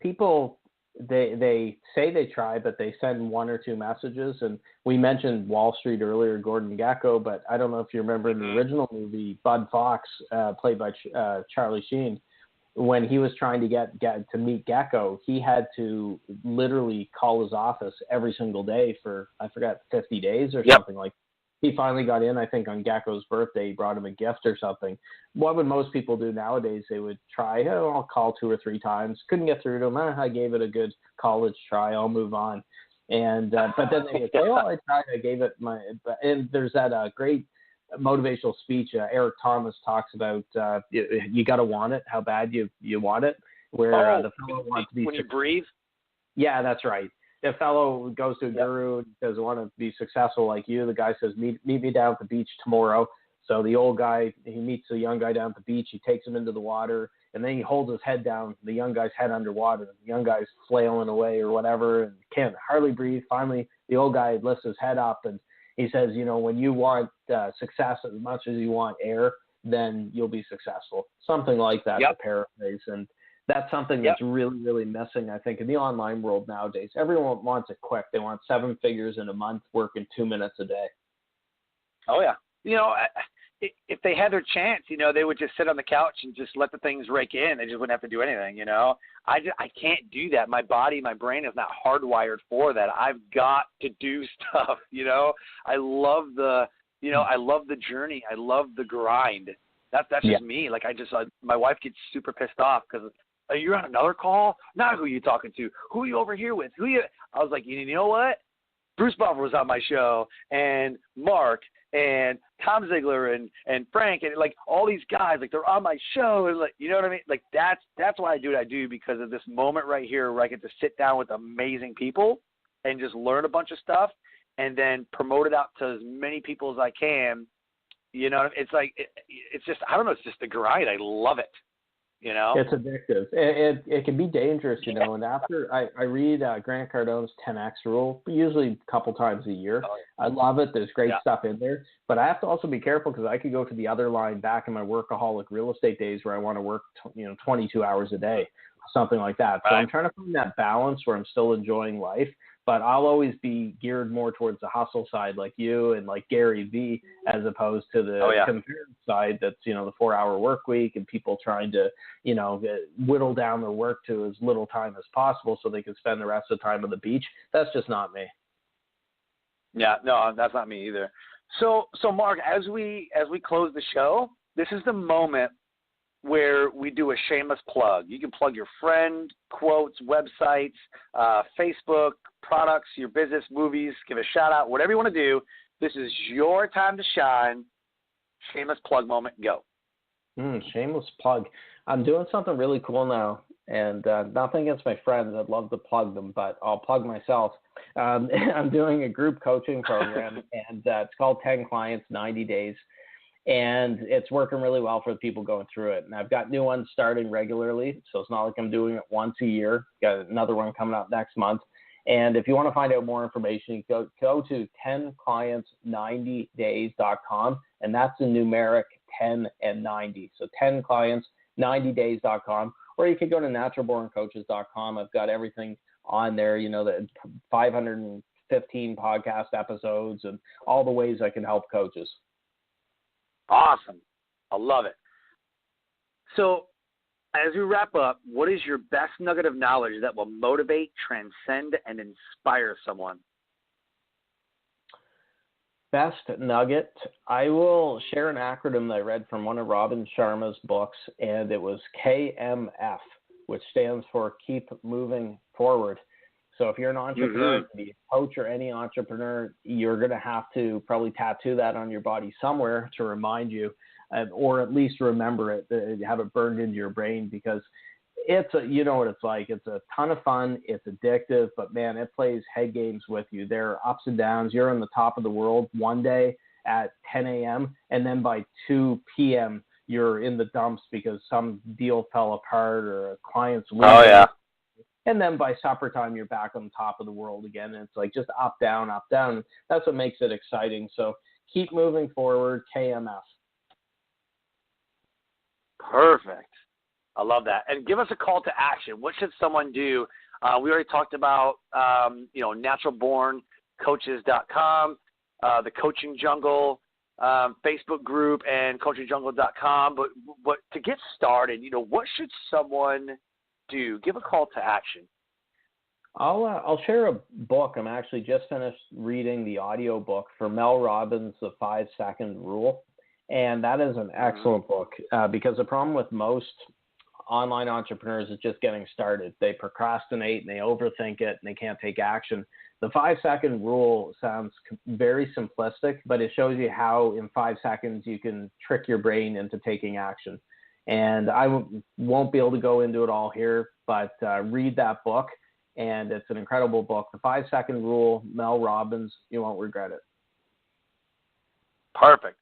[SPEAKER 4] people, they say they try, but they send one or two messages. And we mentioned Wall Street earlier, Gordon Gekko, but I don't know if you remember in the original movie, Bud Fox, played by Charlie Sheen, when he was trying to get to meet Gekko, he had to literally call his office every single day for, I forgot, 50 days or something like that. He finally got in, I think, on Gekko's birthday. He brought him a gift or something. What would most people do nowadays? They would try, I'll call 2 or 3 times. Couldn't get through to him. I gave it a good college try. I'll move on. And but then they would say, I tried. I gave it my – and there's that great – motivational speech Eric Thomas talks about you got to want it, how bad you want it, where the fellow wants to be
[SPEAKER 3] when you breathe.
[SPEAKER 4] Yeah, that's right. The fellow goes to a guru and says, I want to be successful like you. The guy says, meet me down at the beach tomorrow. So the old guy, he meets the young guy down at the beach. He takes him into the water, and then he holds his head down, the young guy's head underwater. The young guy's flailing away or whatever and can't hardly breathe. Finally, the old guy lifts his head up and he says, when you want success as much as you want air, then you'll be successful. Something like that to paraphrase. And that's something that's really, really missing, I think, in the online world nowadays. Everyone wants it quick. They want 7 figures in a month, working 2 minutes a day.
[SPEAKER 3] Oh, yeah. If they had their chance, they would just sit on the couch and just let the things rake in. They just wouldn't have to do anything, I can't do that. My body, my brain is not hardwired for that. I've got to do stuff, I love the, I love the journey. I love the grind. That's just me. Like my wife gets super pissed off because you're on another call? Not who you talking to. Who are you over here with? I was like, you know what? Bruce Buffer was on my show, and Mark and Tom Ziegler and Frank and like all these guys, like they're on my show, and like, you know what I mean? Like that's why I do what I do, because of this moment right here where I get to sit down with amazing people and just learn a bunch of stuff and then promote it out to as many people as I can. It's like it's just, I don't know, it's just a grind. I love it.
[SPEAKER 4] It's addictive. It can be dangerous, and after I read Grant Cardone's 10X rule, usually a couple times a year. I love it. There's great stuff in there, but I have to also be careful because I could go to the other line back in my workaholic real estate days where I want to work, 22 hours a day, something like that. So I'm trying to find that balance where I'm still enjoying life, but I'll always be geared more towards the hustle side like you and like Gary V, as opposed to the comparative side that's, the 4-hour work week and people trying to, whittle down their work to as little time as possible so they can spend the rest of the time on the beach. That's just not me.
[SPEAKER 3] Yeah, no, that's not me either. So Mark, as we close the show, this is the moment where we do a shameless plug. You can plug your friend, quotes, websites, Facebook, products, your business, movies, give a shout out, whatever you want to do. This is your time to shine. Shameless plug moment, go.
[SPEAKER 4] Shameless plug. I'm doing something really cool now, and nothing against my friends. I'd love to plug them, but I'll plug myself. I'm doing a group coaching program, and it's called 10 Clients, 90 Days. And it's working really well for the people going through it. And I've got new ones starting regularly, so it's not like I'm doing it once a year. Got another one coming up next month. And if you want to find out more information, go to 10clients90days.com, and that's the numeric 10 and 90. So 10clients90days.com, or you could go to naturalborncoaches.com. I've got everything on there, the 515 podcast episodes and all the ways I can help coaches.
[SPEAKER 3] Awesome. I love it. So as we wrap up, what is your best nugget of knowledge that will motivate, transcend, and inspire someone?
[SPEAKER 4] Best nugget, I will share an acronym that I read from one of Robin Sharma's books, and it was KMF, which stands for Keep Moving Forward. So if you're an entrepreneur, be a coach or any entrepreneur, you're going to have to probably tattoo that on your body somewhere to remind you, or at least remember it, have it burned into your brain, because you know what it's like. It's a ton of fun. It's addictive, but man, it plays head games with you. There are ups and downs. You're on the top of the world one day at 10 a.m. and then by 2 p.m. you're in the dumps because some deal fell apart or a client's leaving.
[SPEAKER 3] Oh, yeah.
[SPEAKER 4] And then by supper time, you're back on top of the world again. And it's like just up, down, up, down. That's what makes it exciting. So keep moving forward, KMF.
[SPEAKER 3] Perfect. I love that. And give us a call to action. What should someone do? We already talked about, naturalborncoaches.com, the Coaching Jungle Facebook group, and coachingjungle.com. But to get started, what should someone do? Give a call to action.
[SPEAKER 4] I'll share a book. I'm actually just finished reading the audio book for Mel Robbins, The 5-Second Rule. And that is an excellent book because the problem with most online entrepreneurs is just getting started. They procrastinate and they overthink it and they can't take action. The 5-second rule sounds very simplistic, but it shows you how in 5 seconds you can trick your brain into taking action. And I won't be able to go into it all here, but read that book, and it's an incredible book. The 5-second rule, Mel Robbins, you won't regret it.
[SPEAKER 3] Perfect.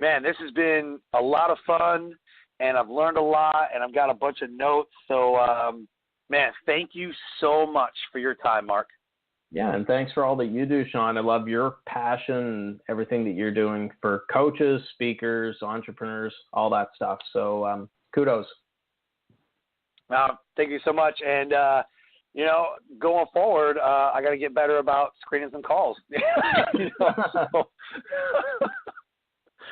[SPEAKER 3] Man, this has been a lot of fun, and I've learned a lot, and I've got a bunch of notes. So, man, thank you so much for your time, Marc.
[SPEAKER 4] Yeah, and thanks for all that you do, Sean. I love your passion and everything that you're doing for coaches, speakers, entrepreneurs, all that stuff. So kudos.
[SPEAKER 3] Thank you so much. And, going forward, I got to get better about screening some calls.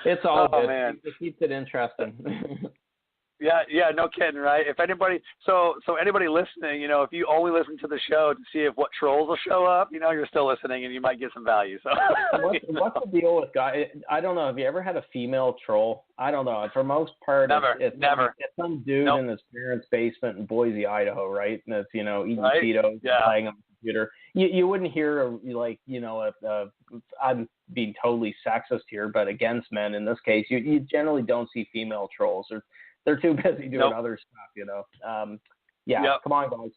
[SPEAKER 4] It's all good.
[SPEAKER 3] Man.
[SPEAKER 4] It keeps it interesting.
[SPEAKER 3] Yeah, no kidding, right? If anybody, so anybody listening, if you only listen to the show to see if what trolls will show up, you're still listening and you might get some value. So
[SPEAKER 4] what's the deal with guys? I don't know. Have you ever had a female troll? I don't know. For most part,
[SPEAKER 3] never.
[SPEAKER 4] It's some dude in his parents' basement in Boise, Idaho, right? And it's eating Cheetos, playing on the computer. You wouldn't hear I'm being totally sexist here, but against men in this case, you generally don't see female trolls. They're too busy doing other stuff, Come on, guys,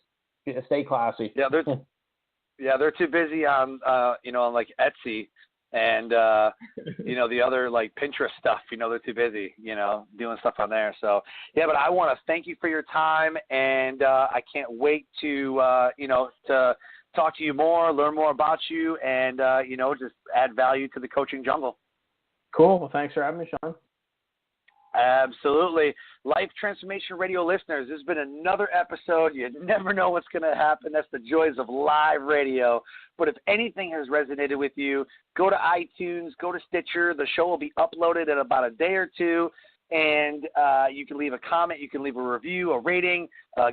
[SPEAKER 4] stay classy.
[SPEAKER 3] Yeah, they're too busy on on like Etsy and the other like Pinterest stuff. They're too busy, doing stuff on there. So yeah, but I want to thank you for your time, and I can't wait to to talk to you more, learn more about you, and just add value to the coaching jungle.
[SPEAKER 4] Cool. Well, thanks for having me, Sean.
[SPEAKER 3] Absolutely. Life Transformation Radio listeners, this has been another episode. You never know what's going to happen. That's the joys of live radio. But if anything has resonated with you, go to iTunes, go to Stitcher. The show will be uploaded in about a day or two. And you can leave a comment. You can leave a review, a rating.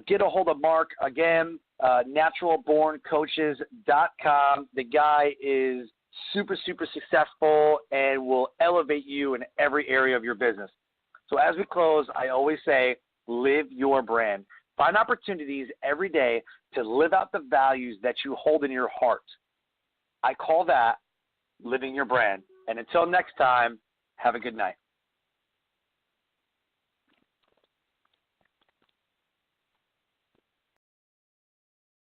[SPEAKER 3] Get a hold of Marc. Again, naturalborncoaches.com. The guy is super, super successful and will elevate you in every area of your business. So as we close, I always say, live your brand. Find opportunities every day to live out the values that you hold in your heart. I call that living your brand. And until next time, have a good night.